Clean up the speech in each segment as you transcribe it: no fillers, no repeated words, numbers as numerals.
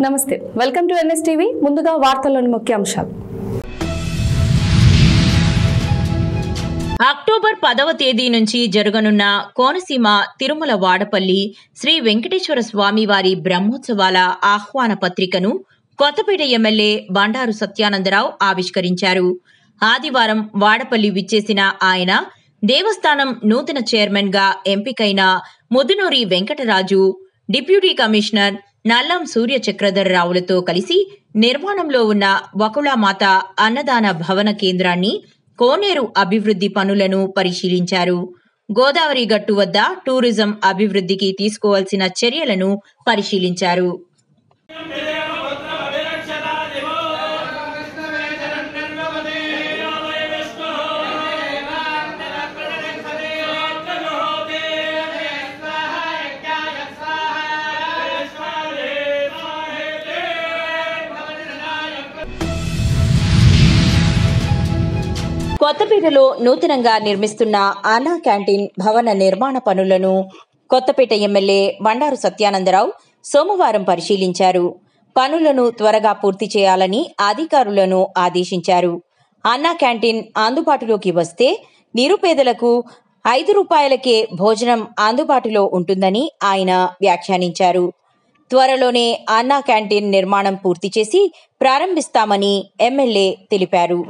నమస్తే, welcome to NS TV. ముందుగా వార్తల్లోని ముఖ్యాంశాలు. అక్టోబర్ 10వ తేదీ నుంచి జరగనున్న కోనసీమ తిరుమల వాడపల్లి శ్రీ వెంకటేశ్వర స్వామి వారి బ్రహ్మోత్సవాల ఆహ్వాన పత్రికను కొత్తపేట ఎమ్మెల్యే బండారు సత్యానందరావు ఆవిష్కరించారు. ఆదివారం వాడపల్లి విచ్చేసిన ఆయన దేవస్థానం నూతన చైర్మన్ గా ఎంపికైన ముదునూరి వెంకటరాజు, డిప్యూటీ కమిషనర్ నల్లం సూర్య చక్రధర్ రావులతో కలిసి నిర్మాణంలో ఉన్న వకుళామాత అన్నదాన భవన కేంద్రాన్ని, కోనేరు అభివృద్ధి పనులను పరిశీలించారు. గోదావరి గట్టు వద్ద టూరిజం అభివృద్ధికి తీసుకోవాల్సిన చర్యలను పరిశీలించారు. కొత్తపేటలో నూతనంగా నిర్మిస్తున్న అన్నా క్యాంటీన్ భవన నిర్మాణ పనులను కొత్తపేట ఎమ్మెల్యే బండారు సత్యానందరావు సోమవారం పరిశీలించారు. పనులను త్వరగా పూర్తి చేయాలని అధికారులను ఆదేశించారు. అన్నా క్యాంటీన్ అందుబాటులోకి వస్తే నిరుపేదలకు 5 రూపాయలకే భోజనం అందుబాటులో ఉంటుందని ఆయన వ్యాఖ్యానించారు. త్వరలోనే అన్నా క్యాంటీన్ నిర్మాణం పూర్తి చేసి ప్రారంభిస్తామని ఎమ్మెల్యే తెలిపారు.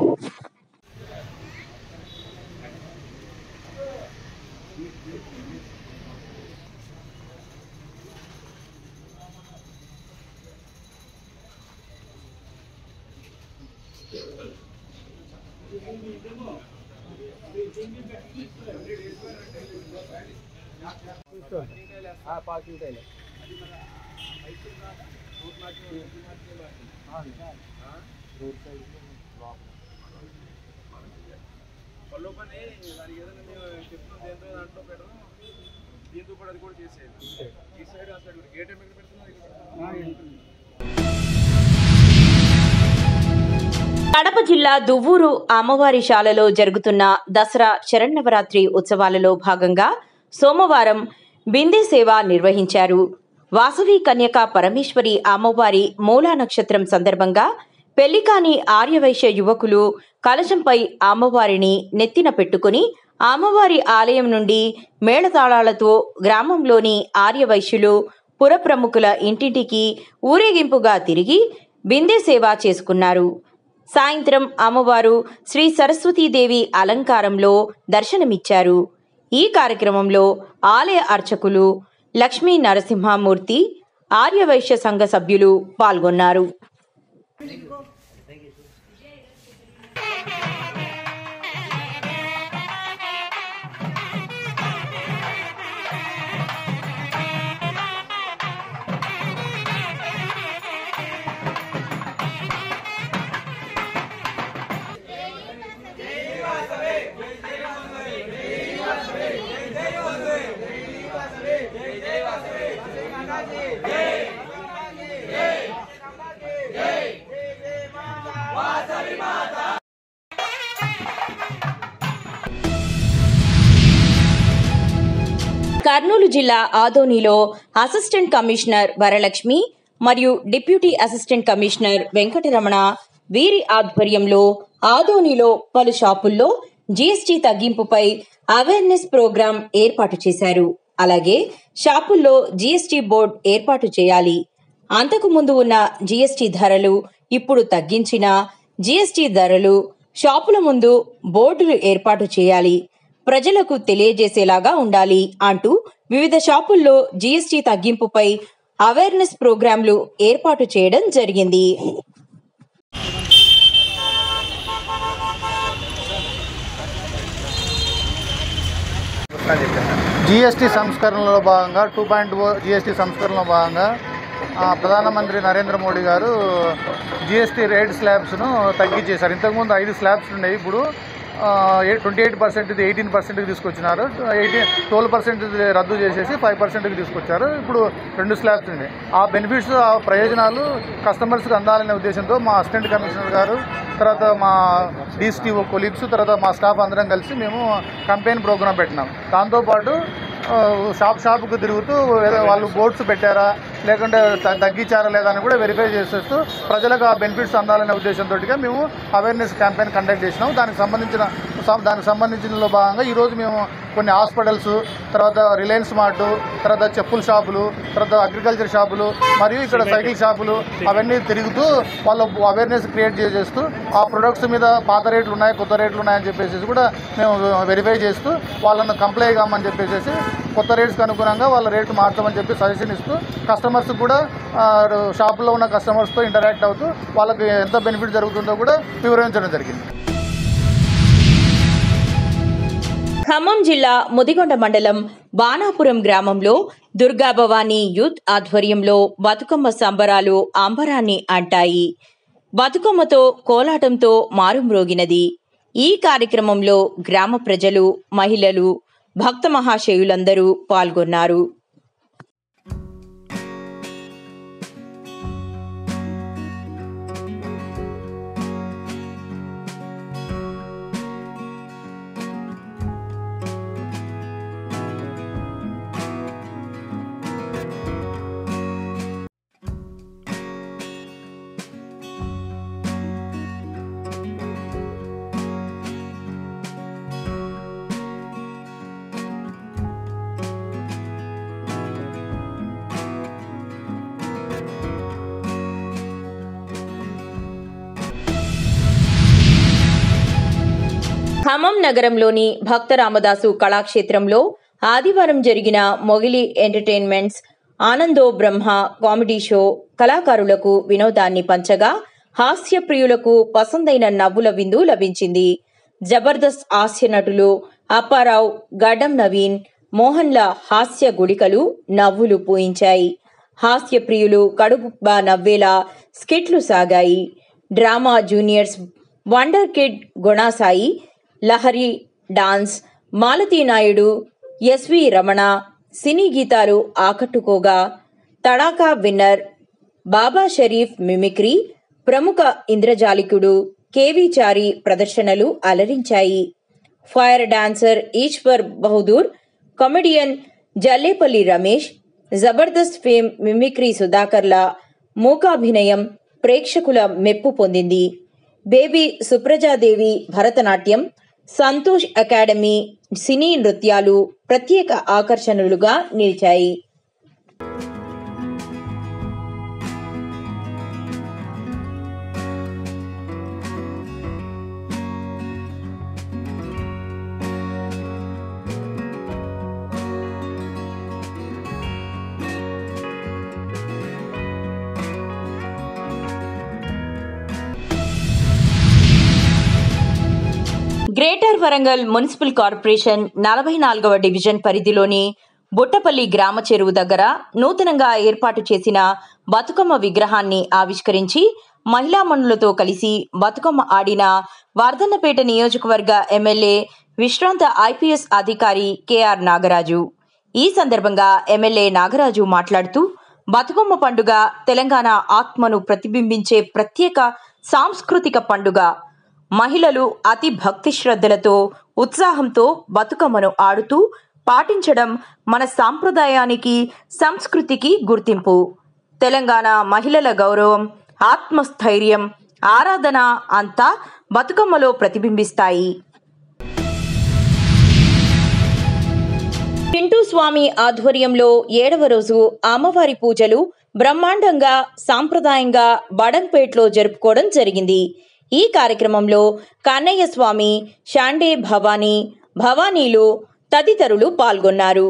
కడప జిల్లా దువ్వూరు అమ్మవారి శాలలో జరుగుతున్న దసరా శరన్నవరాత్రి ఉత్సవాలలో భాగంగా సోమవారం బిందె సేవ నిర్వహించారు. వాసవి కన్యక పరమేశ్వరి అమ్మవారి మూలా నక్షత్రం సందర్భంగా పెళ్లికాని ఆర్యవైశ్య యువకులు కలశంపై అమ్మవారిని నెత్తిన పెట్టుకుని అమ్మవారి ఆలయం నుండి మేళతాళాలతో గ్రామంలోని ఆర్యవైశ్యులు పురప్రముఖుల ఇంటింటికి ఊరేగింపుగా తిరిగి బిందె సేవ చేసుకున్నారు. సాయంత్రం అమ్మవారు శ్రీ సరస్వతీదేవి అలంకారంలో దర్శనమిచ్చారు. ఈ కార్యక్రమంలో ఆలయ అర్చకులు లక్ష్మీ నరసింహమూర్తి, ఆర్యవైశ్య సంఘ సభ్యులు పాల్గొన్నారు. కర్నూలు జిల్లా ఆదోనిలో అసిస్టెంట్ కమిషనర్ వరలక్ష్మి మరియు డిప్యూటీ అసిస్టెంట్ కమిషనర్ వెంకటరమణ వీరి ఆధ్వర్యంలో ఆదోనిలో పలు షాపుల్లో జీఎస్టీ తగ్గింపుపై అవేర్నెస్ ప్రోగ్రాం ఏర్పాటు చేశారు. అలాగే షాపుల్లో జీఎస్టీ బోర్డు ఏర్పాటు చేయాలి. అంతకు ముందు ఉన్న జీఎస్టీ ధరలు ఇప్పుడు తగ్గించిన జీఎస్టీ ధరలు షాపుల ముందు బోర్డులు ఏర్పాటు చేయాలి, ప్రజలకు తెలియజేసేలాగా ఉండాలి అంటూ వివిధ షాపుల్లో జీఎస్టీ తగ్గింపుపై అవేర్నెస్ ప్రోగ్రాంలు ఏర్పాటు చేయడం జరిగింది. జీఎస్టీ సంస్కరణలో భాగంగా 2.0 జీఎస్టీ సంస్కరణలో భాగంగా ప్రధానమంత్రి నరేంద్ర మోడీ గారు జీఎస్టీ రేట్ స్లాబ్స్ను తగ్గించేశారు. ఇంతకుముందు 5 స్లాబ్స్ ఉండేవి, ఇప్పుడు 28% 18%కి తీసుకొచ్చినారు. 12% రద్దు చేసేసి 5%కి తీసుకొచ్చారు. ఇప్పుడు 2 స్లాబ్స్ ఉన్నాయి. ఆ బెనిఫిట్స్, ఆ ప్రయోజనాలు కస్టమర్స్కి అందాలనే ఉద్దేశంతో మా అసిస్టెంట్ కమిషనర్ గారు, తర్వాత మా డిఎస్టీఓ కొలీగ్స్, తర్వాత మా స్టాఫ్ అందరం కలిసి మేము కంపెయిన్ ప్రోగ్రాం పెట్టినాం. దాంతోపాటు షాపుకు తిరుగుతూ వాళ్ళు బోర్డ్స్ పెట్టారా, లేకుంటే తగ్గించారా లేదా అని కూడా వెరిఫై చేసేస్తూ ప్రజలకు ఆ బెనిఫిట్స్ అందాలనే ఉద్దేశంతో మేము అవేర్నెస్ క్యాంపెయిన్ కండక్ట్ చేసినాం. దానికి సంబంధించిన భాగంగా ఈరోజు మేము కొన్ని హాస్పిటల్స్, తర్వాత రిలయన్స్ మార్టు, తర్వాత చెప్పుల షాపులు, తర్వాత అగ్రికల్చర్ షాపులు మరియు ఇక్కడ సైకిల్ షాపులు అవన్నీ తిరుగుతూ వాళ్ళు అవేర్నెస్ క్రియేట్ చేస్తూ ఆ ప్రొడక్ట్స్ మీద పాత రేట్లు ఉన్నాయి, కొత్త రేట్లు ఉన్నాయని చెప్పేసి కూడా మేము వెరిఫై చేస్తూ వాళ్ళను కంప్లై కామని చెప్పేసి కొత్త రేట్స్కి అనుగుణంగా వాళ్ళ రేట్లు మార్చమని చెప్పి సజెషన్ ఇస్తూ కస్టమర్స్ కూడా షాపులో ఉన్న కస్టమర్స్తో ఇంటరాక్ట్ అవుతూ వాళ్ళకి ఎంత బెనిఫిట్ జరుగుతుందో కూడా వివరించడం జరిగింది. ఖమ్మం జిల్లా ముదిగొండ మండలం బాణాపురం గ్రామంలో దుర్గా భవానీ యూత్ ఆధ్వర్యంలో బతుకమ్మ సంబరాలు అంబరాన్ని అంటాయి. బతుకమ్మతో కోలాటంతో మారుమ్రోగినది. ఈ కార్యక్రమంలో గ్రామ ప్రజలు, మహిళలు, భక్త మహాశయులందరూ పాల్గొన్నారు. ఖమ్మం నగరంలోని భక్త రామదాసు కళాక్షేత్రంలో ఆదివారం జరిగిన మొగిలి ఎంటర్టైన్మెంట్స్ ఆనందో బ్రహ్మ కామెడీ షో కళాకారులకు వినోదాన్ని పంచగా హాస్య ప్రియులకు పసందైన నవ్వుల విందు లభించింది. జబర్దస్త్ హాస్య నటులు అప్పారావు, గడ్డం నవీన్, మోహన్ల హాస్య గుడికలు నవ్వులు పూయించాయి. హాస్య ప్రియులు కడుపుబ్బా నవ్వేలా స్కిట్లు సాగాయి. Drama juniors wonder kid Gunasai, Lahari dance, Malathi Naidu, SV Ramana cine గీతాలు ఆకట్టుకోగా తడాకా విన్నర్ బాబా షరీఫ్ మిమిక్రీ, ప్రముఖ ఇంద్రజాలికుడు కేవీచారి ప్రదర్శనలు అలరించాయి. Fire dancer Eshwar Bahadur, comedian Jallepalli Ramesh, Jabardasth fame mimicry సుధాకర్ల మూకాభినయం ప్రేక్షకుల మెప్పు పొందింది. Baby Suprajadevi Bharatanatyam, Santosh academy cine నృత్యాలు ప్రత్యేక ఆకర్షణలుగా నిలిచాయి. గ్రేటర్ వరంగల్ మున్సిపల్ కార్పొరేషన్ 44వ డివిజన్ పరిధిలోని బుట్టపల్లి గ్రామ చెరువు దగ్గర నూతనంగా ఏర్పాటు చేసిన బతుకమ్మ విగ్రహాన్ని ఆవిష్కరించి మహిళా మనులతో కలిసి బతుకమ్మ ఆడిన వర్ధన్నపేట నియోజకవర్గ ఎమ్మెల్యే విశ్రాంత ఐపీఎస్ అధికారి కెఆర్ నాగరాజు. ఈ సందర్భంగా ఎమ్మెల్యే నాగరాజు మాట్లాడుతూ బతుకమ్మ పండుగ తెలంగాణ ఆత్మను ప్రతిబింబించే ప్రత్యేక సాంస్కృతిక పండుగ. మహిళలు అతి భక్తి శ్రద్ధలతో ఉత్సాహంతో బతుకమ్మను ఆడుతూ పాటించడం మన సాంప్రదాయానికి, సంస్కృతికి గుర్తింపు. తెలంగాణ మహిళల గౌరవం, ఆత్మస్థైర్యం, ఆరాధన అంతా బతుకమ్మలో ప్రతిబింబిస్తాయి. చింటూ స్వామి ఆధ్వర్యంలో 7వ రోజు అమ్మవారి పూజలు బ్రహ్మాండంగా సాంప్రదాయంగా బడంపేట్లో జరుపుకోవడం జరిగింది. ఈ కార్యక్రమంలో కన్నయ్య స్వామి, షాండే భవానీ, భవానీలు తదితరులు పాల్గొన్నారు.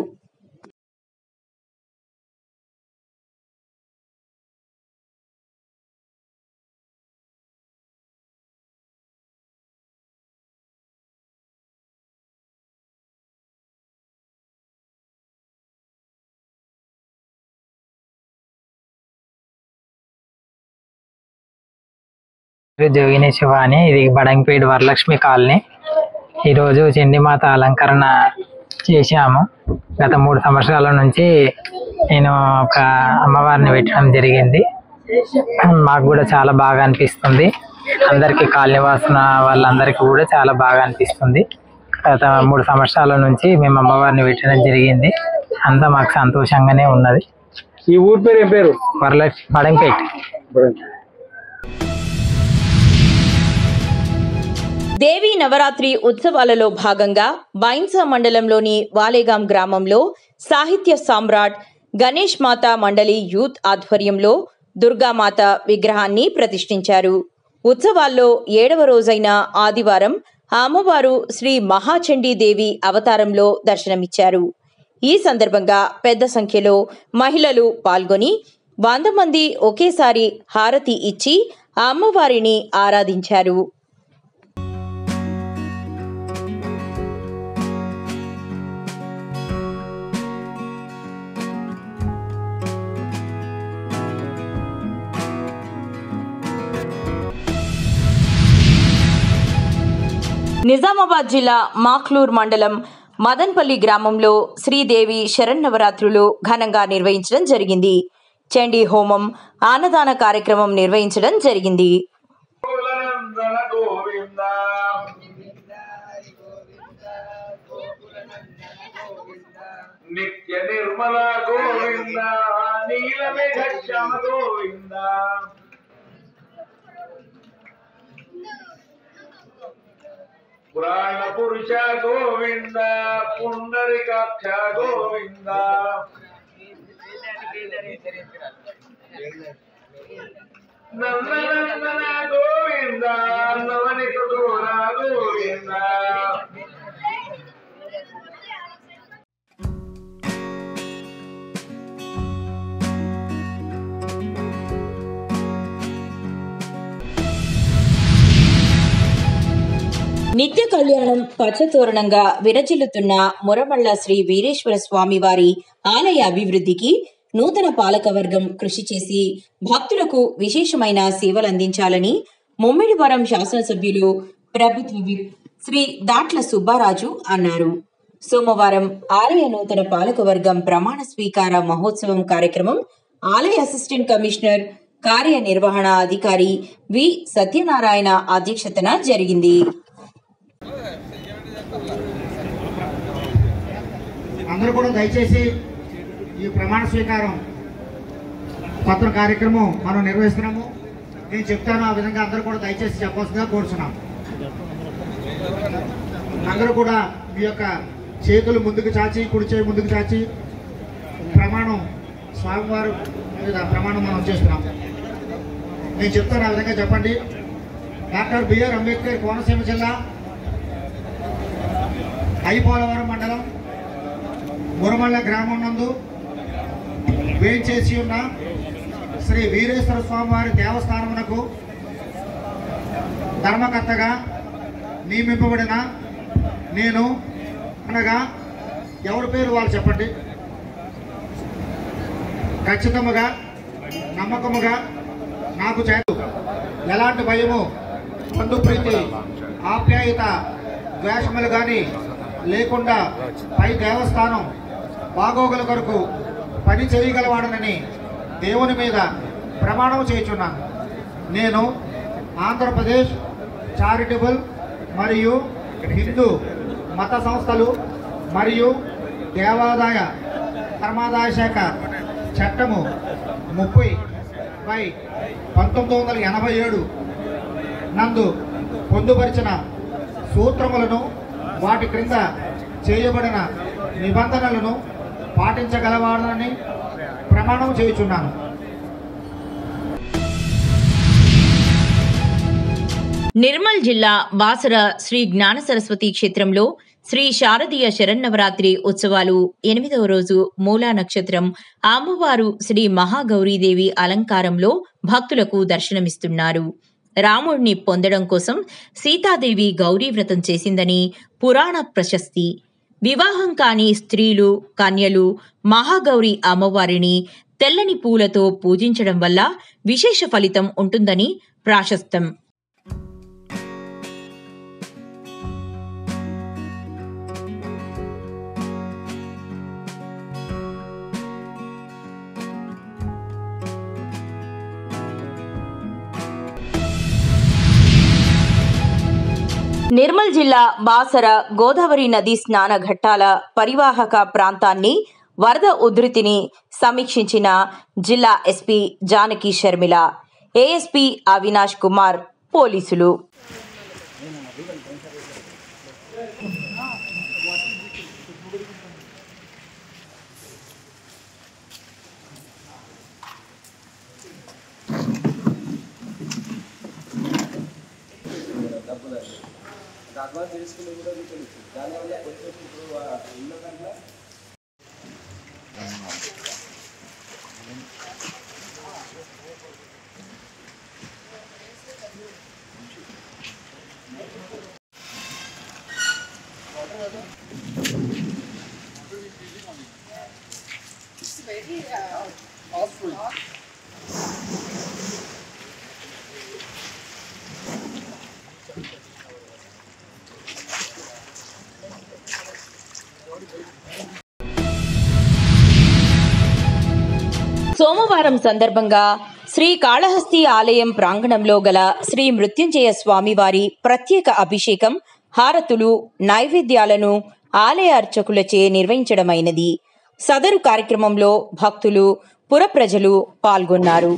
జోగిని శివ అని, ఇది బడంపేట వరలక్ష్మి కాలనీ. ఈరోజు చండీమాత అలంకరణ చేశాము. గత 3 సంవత్సరాల నుంచి నేను ఒక అమ్మవారిని పెట్టడం జరిగింది. మాకు కూడా చాలా బాగా అనిపిస్తుంది. అందరికీ కాలనీవాసుల వాళ్ళందరికీ కూడా చాలా బాగా అనిపిస్తుంది. గత 3 సంవత్సరాల నుంచి మేము అమ్మవారిని పెట్టడం జరిగింది. అంతా మాకు సంతోషంగానే ఉన్నది. ఈ ఊరి పేరు ఏం పేరు? వరలక్ష్మి బడంపేట. దేవీ నవరాత్రి ఉత్సవాలలో భాగంగా బైన్సా మండలంలోని వాలేగాం గ్రామంలో సాహిత్య సామ్రాట్ గణేష్ మాత మండలి యూత్ ఆధ్వర్యంలో దుర్గామాత విగ్రహాన్ని ప్రతిష్ఠించారు. ఉత్సవాల్లో 7వ రోజైన ఆదివారం అమ్మవారు శ్రీ మహాచండీదేవి అవతారంలో దర్శనమిచ్చారు. ఈ సందర్భంగా పెద్ద సంఖ్యలో మహిళలు పాల్గొని 100 మంది ఒకేసారి హారతి ఇచ్చి అమ్మవారిని ఆరాధించారు. నిజామాబాద్ జిల్లా మాక్లూర్ మండలం మదన్పల్లి గ్రామంలో శ్రీదేవి శరన్నవరాత్రులు ఘనంగా నిర్వహించడం జరిగింది. చండీ హోమం, అన్నదాన కార్యక్రమం నిర్వహించడం జరిగింది. నిత్య నిర్మల గోవింద నీలమేఘ శ్యామ గోవింద పురాణ పురుష గోవింద పుండరికాక్ష గోవింద నందనందన గోవింద నవనిత దూర గోవింద. నిత్య కళ్యాణం పచ్చతోరణంగా విరజిల్లుతున్న మురమళ్ళ శ్రీ వీరేశ్వర స్వామి వారి ఆలయ అభివృద్ధికి నూతన పాలకవర్గం కృషి చేసి భక్తులకు విశేషమైన సేవలందించాలని ముమ్మిడివరం శాసనసభ్యులు ప్రభుత్వ విప్ శ్రీ దాట్ల సుబ్బారాజు అన్నారు. సోమవారం ఆలయ నూతన పాలకవర్గం ప్రమాణ స్వీకార మహోత్సవం కార్యక్రమం ఆలయ అసిస్టెంట్ కమిషనర్ కార్యనిర్వహణ అధికారి వి సత్యనారాయణ అధ్యక్షతన జరిగింది. అందరూ కూడా దయచేసి ఈ ప్రమాణ స్వీకారం పత్ర కార్యక్రమం మనం నిర్వహిస్తున్నాము. నేను చెప్తాను, ఆ విధంగా అందరూ కూడా దయచేసి చెప్పవలసిందిగా కోరుతున్నాం. అందరూ కూడా మీ యొక్క చేతులు ముందుకు చాచి, కుడి చేయి ముందుకు చాచి ప్రమాణం స్వామివారు మీద ప్రమాణం మనం చేస్తున్నాం. నేను చెప్తాను, ఆ విధంగా చెప్పండి. డాక్టర్ బిఆర్ అంబేద్కర్ కోనసీమ జిల్లా ఐపోలవరం మండలం మురమళ్ళ గ్రామం నందు వేంచేసి ఉన్న శ్రీ వీరేశ్వర స్వామివారి దేవస్థానమునకు ధర్మకర్తగా నియమింపబడిన నేను అనగా ఎవరి పేరు వాళ్ళు చెప్పండి. ఖచ్చితముగా నమ్మకముగా నాకు చేతు ఎలాంటి భయము, బంధు ప్రీతి, ఆప్యాయత, ద్వేషములు కానీ లేకుండా పై దేవస్థానం బాగోగుల కొరకు పని చేయగలవాడనని దేవుని మీద ప్రమాణం చేయుచున్నాను. నేను ఆంధ్రప్రదేశ్ చారిటబుల్ మరియు హిందూ మత సంస్థలు మరియు దేవాదాయ ధర్మాదాయ శాఖ చట్టము 30/1987 నందు పొందుపరిచిన సూత్రములను, వాటి క్రింద చేయబడిన నిబంధనలను పాటించగలవాడని ప్రమాణం చేయుచున్నాను. నిర్మల్ జిల్లా బాసర శ్రీ జ్ఞాన సరస్వతి క్షేత్రంలో శ్రీ శారదీయ శరన్నవరాత్రి ఉత్సవాలు 8వ రోజు మూలా నక్షత్రం అమ్మవారు శ్రీ మహాగౌరీదేవి అలంకారంలో భక్తులకు దర్శనమిస్తున్నారు. రాముడిని పొందడం కోసం సీతాదేవి గౌరీ వ్రతం చేసిందని పురాణ ప్రశస్తి. వివాహం కాని స్త్రీలు, కన్యలు మహాగౌరి అమ్మవారిని తెల్లని పూలతో పూజించడం వల్ల విశేష ఫలితం ఉంటుందని ప్రాశస్తం. నిర్మల్ జిల్లా బాసర గోదావరి నది స్నాన ఘట్టాల పరివాహక ప్రాంతాన్ని వరద ఉధృతిని సమీక్షించిన జిల్లా ఎస్పీ జానకి షర్మిల, ఏఎస్పీ అవినాష్ కుమార్, పోలీసులు. సోమవారం సందర్భంగా శ్రీకాళహస్తి ఆలయం ప్రాంగణంలో గల శ్రీ మృత్యుంజయ స్వామివారి ప్రత్యేక అభిషేకం, హారతులు, నైవేద్యాలను ఆలయ అర్చకులచే నిర్వహించడమైనది. సదరు కార్యక్రమంలో భక్తులు, పుర ప్రజలు పాల్గొన్నారు.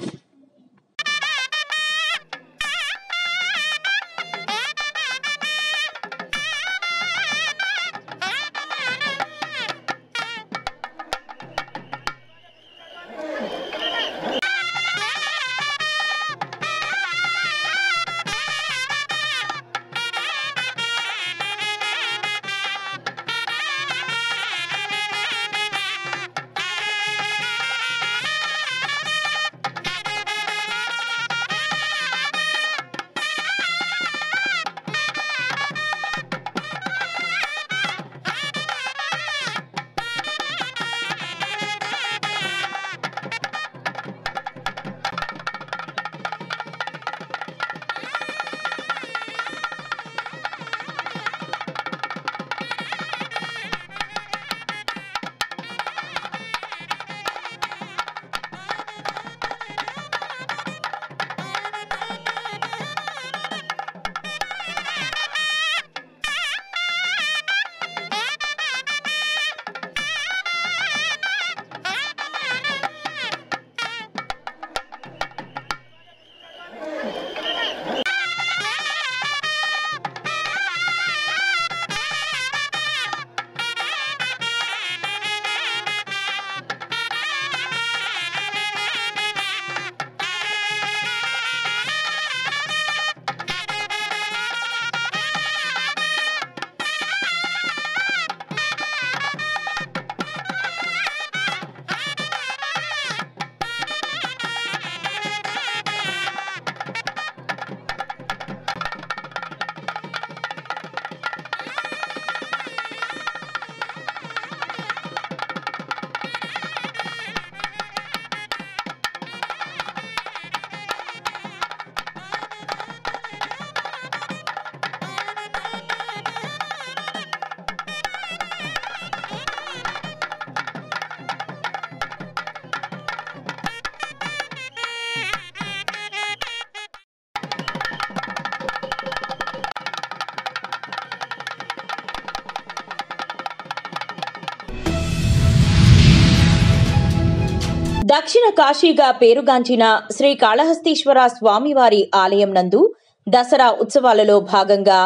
దక్షిణ కాశీగా పేరుగాంచిన శ్రీకాళహస్తీశ్వర స్వామివారి ఆలయం నందు దసరా ఉత్సవాలలో భాగంగా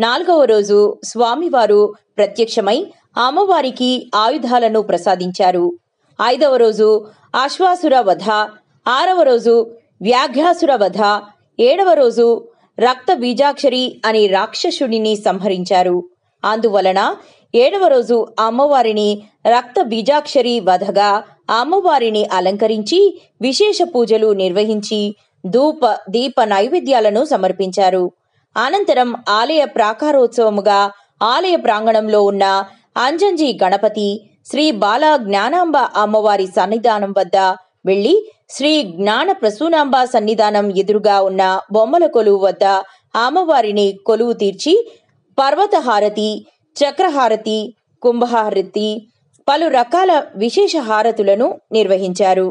4వ రోజు స్వామివారు ప్రత్యక్షమై అమ్మవారికి ఆయుధాలను ప్రసాదించారు. 5వ రోజు అశ్వాసుర వధ, 6వ రోజు వ్యాఘ్రాసుర వధ, 7వ రోజు రక్త బీజాక్షరి అని రాక్షసుడిని సంహరించారు. అందువలన 7వ రోజు అమ్మవారిని రక్త బీజాక్షరి వధగా అమ్మవారిని అలంకరించి విశేష పూజలు నిర్వహించి దీప నైవేద్యాలను సమర్పించారు. అనంతరం ఆలయ ప్రాకారోత్సవముగా ఆలయ ప్రాంగణంలో ఉన్న అంజంజి గణపతి, శ్రీ బాల జ్ఞానాంబ అమ్మవారి సన్నిధానం వద్ద వెళ్లి శ్రీ జ్ఞాన ప్రసూనాంబ సన్నిధానం ఎదురుగా ఉన్న బొమ్మల కొలువు వద్ద అమ్మవారిని కొలువు తీర్చి పర్వతహారతి, చక్రహారతి, కుంభహారతి, పలు రకాల విశేష హారతులను నిర్వహించారు.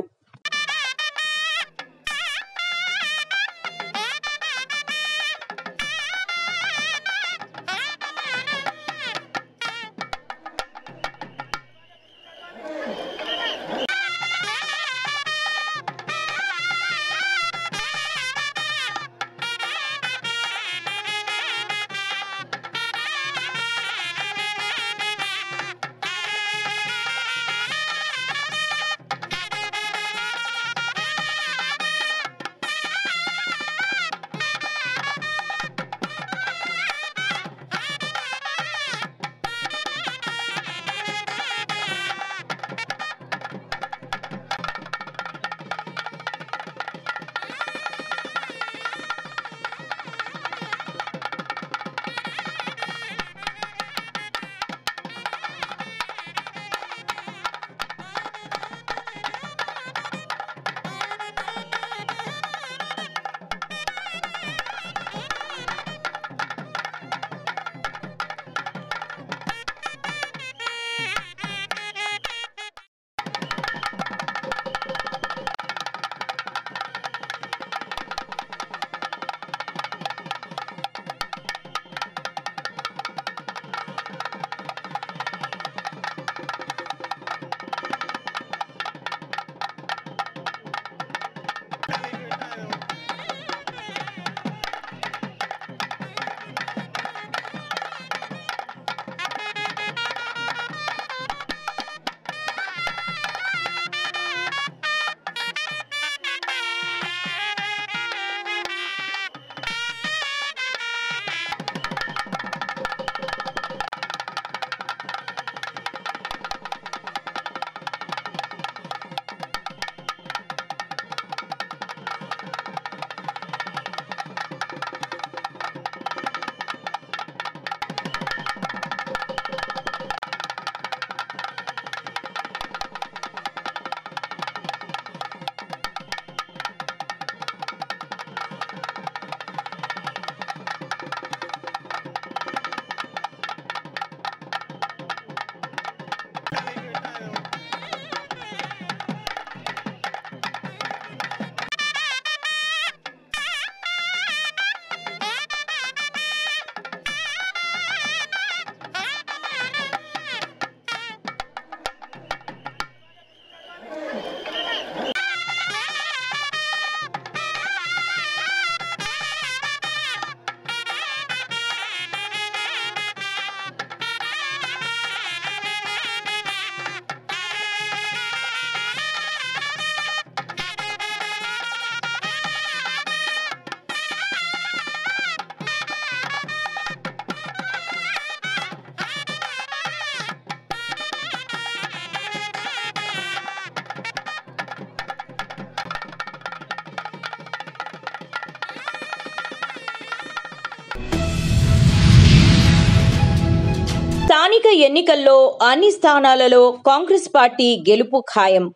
ఎన్నికల్లో అన్ని స్థానాలలో కాంగ్రెస్ పార్టీ గెలుపు ఖాయం.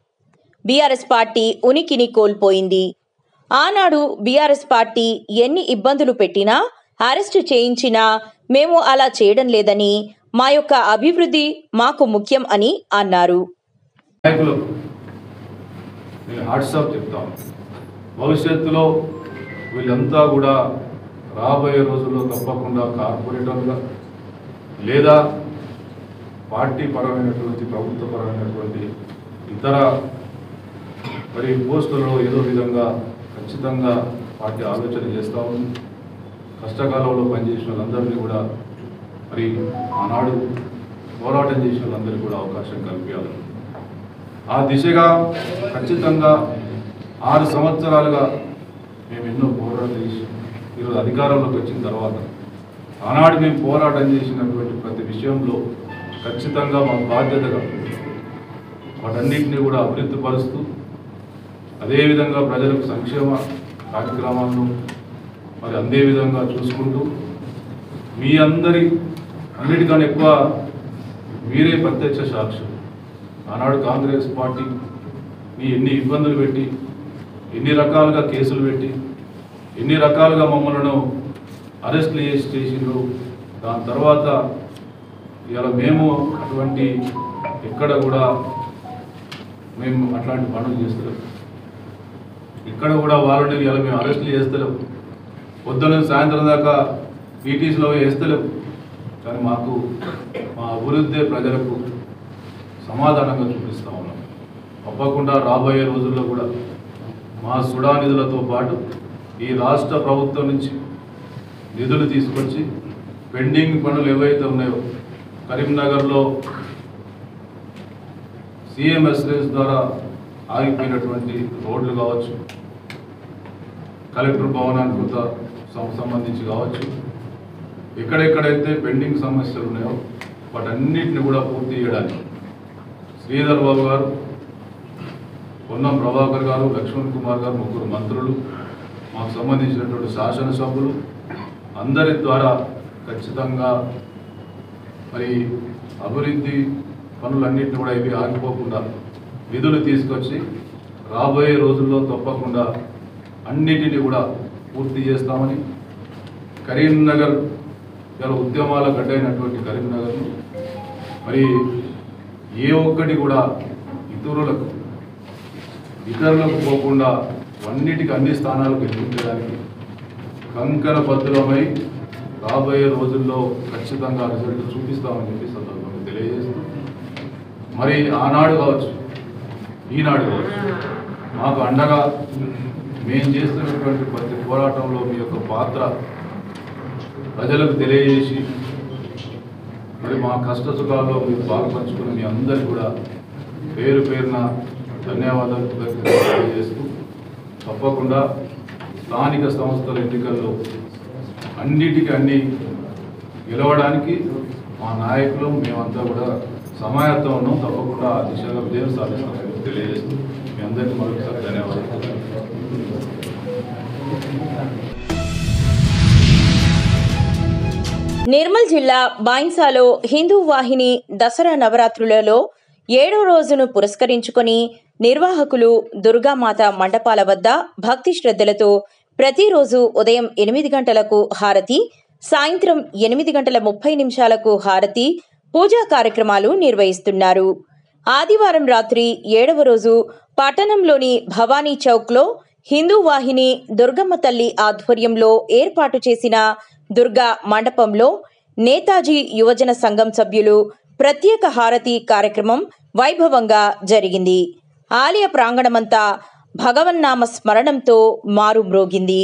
బీఆర్ఎస్ పార్టీ ఉనికిని కోల్పోయింది. ఆనాడు బీఆర్ఎస్ పార్టీ ఎన్ని ఇబ్బందులు పెట్టినా, అరెస్టు చేయించినా మేము అలా చేయడం లేదని, మా యొక్క అభివృద్ధి మాకు ముఖ్యం అని అన్నారు. నాయకులకు నేను వాట్సాప్ చెప్తాను. భవిష్యత్తులో వీళ్ళంతా కూడా రాబోయే రోజుల్లో తప్పకుండా కార్పొరేటర్లుగా లేదా పార్టీ పరమైనటువంటి ప్రభుత్వ పరమైనటువంటి ఇతర మరి పోస్టులలో ఏదో విధంగా ఖచ్చితంగా పార్టీ ఆలోచన చేస్తూ ఉంది. కష్టకాలంలో పనిచేసిన వాళ్ళందరినీ కూడా మరి ఆనాడు పోరాటం చేసిన వాళ్ళందరికీ కూడా అవకాశం కల్పించాలి. ఆ దిశగా ఖచ్చితంగా 6 సంవత్సరాలుగా మేము ఎన్నో పోరాటం చేసి ఈరోజు అధికారంలోకి వచ్చిన తర్వాత ఆనాడు మేము పోరాటం చేసినటువంటి ప్రతి విషయంలో ఖచ్చితంగా మా బాధ్యతగా వాటన్నింటినీ కూడా అభివృద్ధి పరుస్తూ అదేవిధంగా ప్రజలకు సంక్షేమ కార్యక్రమాలను మరి అందే విధంగా చూసుకుంటూ మీ అన్నిటికన్నా ఎక్కువ మీరే ప్రత్యక్ష సాక్షులు. ఆనాడు కాంగ్రెస్ పార్టీ మీ ఎన్ని ఇబ్బందులు పెట్టి, ఎన్ని రకాలుగా కేసులు పెట్టి, ఎన్ని రకాలుగా మమ్మల్ని అరెస్టులు చేసిండ్రు. దాని తర్వాత ఇలా మేము అటువంటి ఎక్కడ కూడా మేము అట్లాంటి పనులు చేస్తలేము. ఇక్కడ కూడా వాళ్ళని ఇలా మేము అరెస్టులు చేస్తలేము. పొద్దున్న సాయంత్రం దాకా పీటీసీలో వేస్తలేము. కానీ మాకు మా అభివృద్ధి ప్రజలకు సమాధానంగా చూపిస్తూ ఉన్నాం. తప్పకుండా రాబోయే రోజుల్లో కూడా మా సుడా నిధులతో పాటు ఈ రాష్ట్ర ప్రభుత్వం నుంచి నిధులు తీసుకొచ్చి పెండింగ్ పనులు ఏవైతే ఉన్నాయో కరీంనగర్లో సిఎంఎస్ఎస్ ద్వారా ఆగిపోయినటువంటి రోడ్లు కావచ్చు, కలెక్టర్ భవనానికి సంబంధించి కావచ్చు, ఎక్కడెక్కడైతే పెండింగ్ సమస్యలు ఉన్నాయో వాటన్నిటిని కూడా పూర్తి చేయడానికి శ్రీధర్ బాబు గారు, పొన్నం ప్రభాకర్ గారు, లక్ష్మణ్ కుమార్ గారు, 3 మంత్రులు, మాకు సంబంధించినటువంటి శాసనసభ్యులు అందరి ద్వారా ఖచ్చితంగా మరి అభివృద్ధి పనులన్నింటినీ కూడా ఇవి ఆగిపోకుండా నిధులు తీసుకొచ్చి రాబోయే రోజుల్లో తప్పకుండా అన్నిటినీ కూడా పూర్తి చేస్తామని, కరీంనగర్ ఇలా ఉద్యమాల గడ్డైనటువంటి కరీంనగర్ను మరి ఏ ఒక్కటి కూడా ఇతరులకు పోకుండా అన్ని స్థానాలకు ఎదుర్కోవడానికి కంకణ బద్దులమై రాబోయే రోజుల్లో ఖచ్చితంగా రిజల్ట్ చూపిస్తామని చెప్పి సందర్భంగా తెలియజేస్తూ, మరి ఆనాడు కావచ్చు, ఈనాడు కావచ్చు, మాకు అండగా మేము చేస్తున్నటువంటి ప్రతి పోరాటంలో మీ యొక్క పాత్ర ప్రజలకు తెలియజేసి మరి మా కష్ట సుఖాల్లో మీరు పాల్పంచుకుని మీ అందరికీ కూడా పేరు పేరున ధన్యవాదాలు తెలియజేస్తూ, తప్పకుండా స్థానిక సంస్థల ఎన్నికల్లో అన్ని గెలవడానికి మా నాయకులు మేమంతా కూడా సమాయత్తం ఉన్నాం. తప్పకుండా ఆ దిశగా విజయం సాధిస్తామని తెలియజేస్తూ మీ అందరికీ మరొకసారి ధన్యవాదాలు. నిర్మల్ జిల్లా బాయిన్సాలో హిందూ వాహిని దసరా నవరాత్రులలో 7వ రోజును పురస్కరించుకొని నిర్వాహకులు దుర్గామాత మండపాల వద్ద భక్తి శ్రద్ధలతో ప్రతిరోజు ఉదయం 8 గంటలకు హారతి, సాయంత్రం 8:30 హారతి, పూజా కార్యక్రమాలు నిర్వహిస్తున్నారు. ఆదివారం రాత్రి 7వ రోజు పట్టణంలోని భవానీ చౌక్లో హిందూ వాహిని దుర్గమ్మ తల్లి ఆధ్వర్యంలో ఏర్పాటు చేసిన దుర్గా మండపంలో నేతాజీ యువజన సంఘం సభ్యులు ప్రత్యేక హారతి కార్యక్రమం వైభవంగా జరిగింది. ఆలయ ప్రాంగణమంతా భగవన్నామ స్మరణంతో మారుమ్రోగింది.